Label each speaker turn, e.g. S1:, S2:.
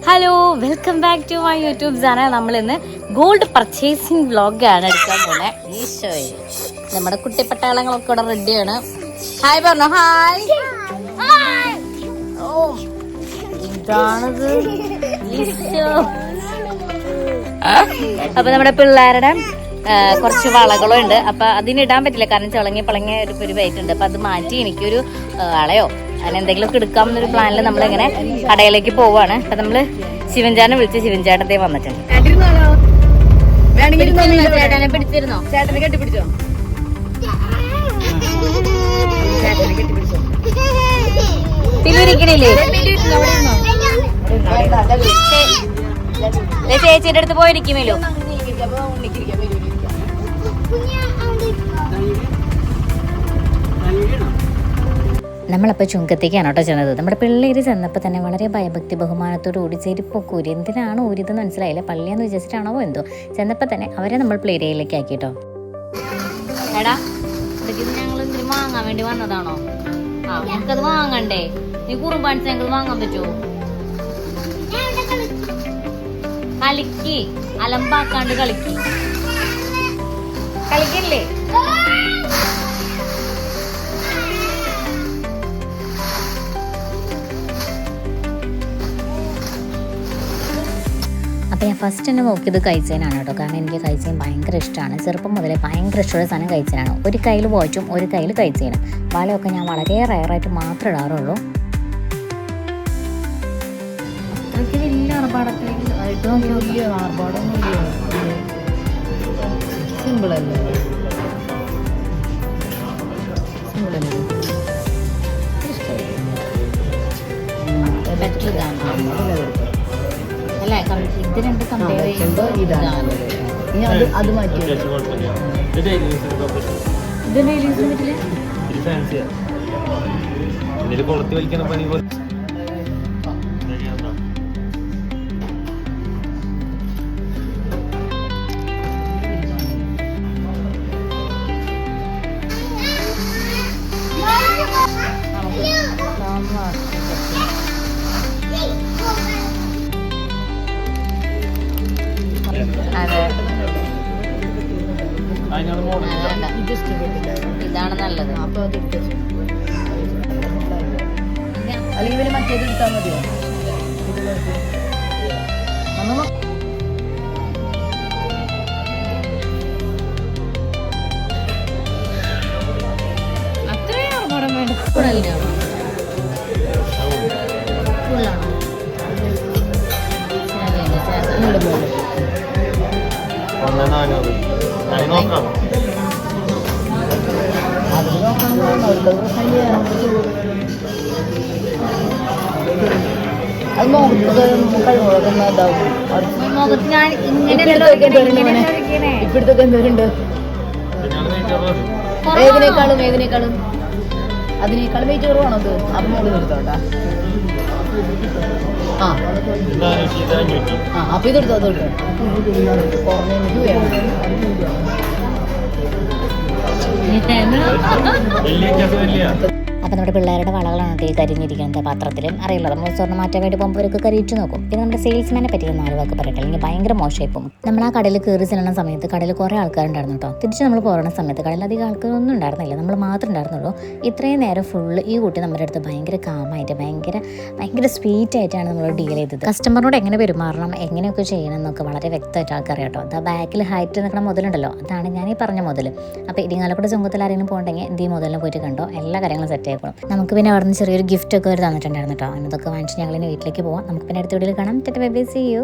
S1: Hello, welcome back to my YouTube channel. നമ്മളിന്ന് gold purchasing വ്ളോഗാണ് എടുക്കാൻ പോകുന്നത്. ഈശോയെ, നമ്മുടെ കുട്ടിപ്പട്ടാളങ്ങളൊക്കെ ഇവിടെ റെഡിയാണ്. ഹായ് പറഞ്ഞോ. ഹായ്. ഓ, ഇതാണത്. ഈശോ. അപ്പൊ നമ്മുടെ പിള്ളേരുടെ കുറച്ച് വളകളും ഉണ്ട്. അപ്പൊ അതിനിടാൻ പറ്റില്ല, കാരണം ചിളങ്ങിയ ഒരു പരിവായിട്ടുണ്ട്. അപ്പൊ അത് മാറ്റി എനിക്കൊരു വളയോ അങ്ങനെ എന്തെങ്കിലുമൊക്കെ എടുക്കാമെന്നൊരു പ്ലാനിൽ നമ്മളിങ്ങനെ കടയിലേക്ക് പോവാണ്. അപ്പൊ നമ്മള് ശിവൻചാനെ വിളിച്ച് ശിവൻചാട്ടത്തെ വന്നിട്ടുണ്ട്. ചേട്ടനെ പിടിച്ചിരുന്നോ? ചേട്ടനെ കെട്ടിപ്പിടിച്ചോ? പിന്നിരിക്കണില്ലേ? ചേച്ചിയുടെ അടുത്ത് പോയിരിക്കുമല്ലോ. നമ്മളപ്പോൾ ചുങ്കത്തേക്കാണ് കേട്ടോ ചെന്നത്. നമ്മുടെ പിള്ളേർ ചെന്നപ്പോൾ തന്നെ വളരെ ഭയഭക്തി ബഹുമാനത്തോട് കൂടി ചെരുപ്പൊക്കെ ഊരി. എന്തിനാണ് ഊരിതെന്ന് മനസ്സിലായില്ല, പള്ളിയാന്ന് വിചാരിച്ചിട്ടാണോ എന്തോ. ചെന്നപ്പോൾ തന്നെ അവരെ നമ്മൾ പ്ലേ ഏരിയയിലേക്ക് ആക്കിട്ടോ. എടാ, ഞങ്ങൾ എന്തിനും വാങ്ങാൻ വേണ്ടി വന്നതാണോ? ആ, നമുക്കത് വാങ്ങണ്ടേ? നീ കുറുമ്പാണിച്ച് ഞങ്ങൾ വാങ്ങാൻ പറ്റുമോ? കളിക്ക്, അലമ്പാക്കാണ്ട് കളിക്ക്. കളിക്കല്ലേ? അപ്പോൾ ഞാൻ ഫസ്റ്റ് തന്നെ നോക്കിയത് കൈച്ചേനാണ് കേട്ടോ. കാരണം എനിക്ക് കൈച്ചേൻ ഭയങ്കര ഇഷ്ടമാണ്. ചെറുപ്പം മുതലേ ഭയങ്കര ഇഷ്ടമുള്ള സാധനം കൈച്ചേനാണ്. ഒരു കയ്യിൽ വാച്ചും ഒരു കയ്യിൽ കൈച്ചേനും. വളയൊക്കെ ഞാൻ വളരെ റയറായിട്ട് മാത്രമേ ഇടാറുള്ളൂ. അത്രയ്ക്ക് വലിയ സിമ്പിളല്ലേ? അല്ലേ, ഇത് രണ്ട് കമ്പയർ ചെയ്യുമ്പോൾ ഇതാണ്. അത് മാറ്റി ഇതാണ് നല്ലത്. അല്ലെങ്കിൽ മറ്റേത് എടുത്താൽ മതിയോ? അത്രയും ആർഭാടം വേണ്ട. ഫുള്ളാണോ? ഇപ്പോഴത്തൊക്കെ എന്തോരുണ്ട്? ഏതിനേക്കാളും അതിനേക്കാളും വെയിറ്റ് കുറവാണോ അത്? അപ്പം മോള് നിർത്തോട്ടാ. അപ്പൊ ഇതെടുത്തോ, അതെടുത്തോ. അപ്പോൾ നമ്മുടെ പിള്ളേരുടെ വളകളാണ് ഈ കരിഞ്ഞിരിക്കുന്നത് പാത്രത്തിലും. അറിയില്ല, നമ്മൾ സ്വർണ്ണം മാറ്റാൻ വേണ്ടി പോകുമ്പോൾ അവർക്ക് കരിയിച്ച് നോക്കും. പിന്നെ നമ്മുടെ സെയിൽസ്മാനെ പറ്റി 4 വാക്ക് പറയട്ടെ, അല്ലെങ്കിൽ ഭയങ്കര മോശമായിപ്പോൾ. നമ്മൾ ആ കടയിൽ കയറി ചെല്ലുന്ന സമയത്ത് കടയിൽ കുറേ ആൾക്കാരുണ്ടായിരുന്നു കേട്ടോ. തിരിച്ച് നമ്മൾ പോകുന്ന സമയത്ത് കടയിൽ അധികം ആൾക്കാരൊന്നും ഉണ്ടായിരുന്നില്ല, നമ്മൾ മാത്രമേ ഉണ്ടായിരുന്നുള്ളൂ. ഇത്രയും നേരം ഫുള്ള് ഈ കുട്ടി നമ്മുടെ അടുത്ത് ഭയങ്കര കാമായിട്ട് ഭയങ്കര സ്വീറ്റ് ആയിട്ടാണ് നമ്മൾ ഡീൽ ചെയ്തത്. കസ്റ്റമറിനോട് എങ്ങനെ പെരുമാറണം, എങ്ങനെയൊക്കെ ചെയ്യണം എന്നൊക്കെ വളരെ വ്യക്തമായിട്ട് ആൾക്കറിയാം കേട്ടോ. അത് ബാക്കിൽ ഹൈറ്റ് നിൽക്കുന്ന മുതലുണ്ടല്ലോ, അതാണ് ഞാൻ ഈ പറഞ്ഞ മുതൽ. അപ്പോൾ ഇടിങ്ങാലക്കുട ചുങ്കത്തിൽ ആരെങ്കിലും പോകണമെങ്കിൽ ഈ മുതലിനെ പോയിട്ട് കണ്ടോ, എല്ലാ കാര്യങ്ങളും സെറ്റ് ആയിക്കോളും. നമുക്ക് പിന്നെ അവിടെ നിന്ന് ചെറിയൊരു ഗിഫ്റ്റ് ഒക്കെ അവർ തന്നിട്ടുണ്ടായിരുന്നു കേട്ടോ. അതൊക്കെ വാങ്ങിച്ച് ഞങ്ങളിനി വീട്ടിലേക്ക് പോവാം. നമുക്ക് പിന്നെ അടുത്ത വീഡിയോയിൽ കാണാം. Bye bye, see U.